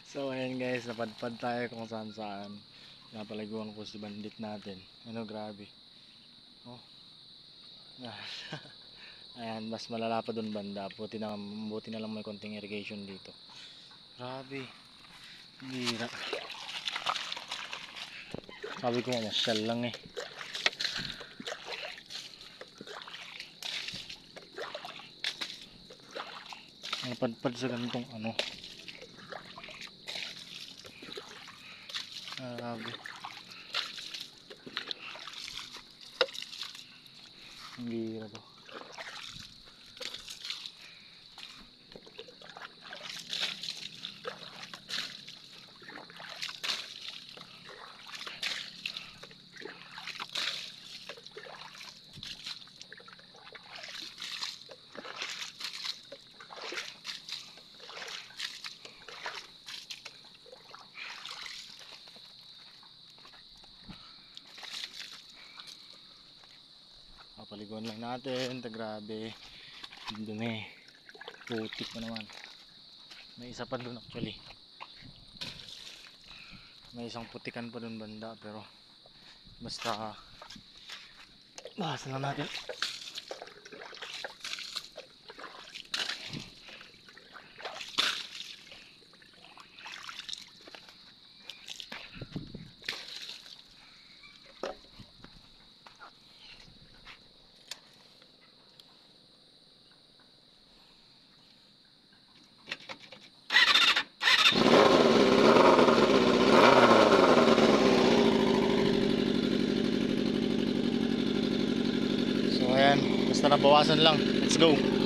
So ayan guys, napadpad tayo kung saan saan. Napaliguan ko si bandit natin. Ano, grabe. Oh. Ayan, mas malala pa dun banda. Buti na lang may konting irrigation dito. Grabe. Bira. Sabi ko masyal lang eh. Napadpad sa ganitong ano. Grabe. Ang bira to. Papaliguan lang natin. Grabe. Dumi. Putik pa naman. May isa pa dun actually. May isang putikan pa dun banda pero basta bahasan lang natin. So ayan, basta nabawasan lang. Let's go.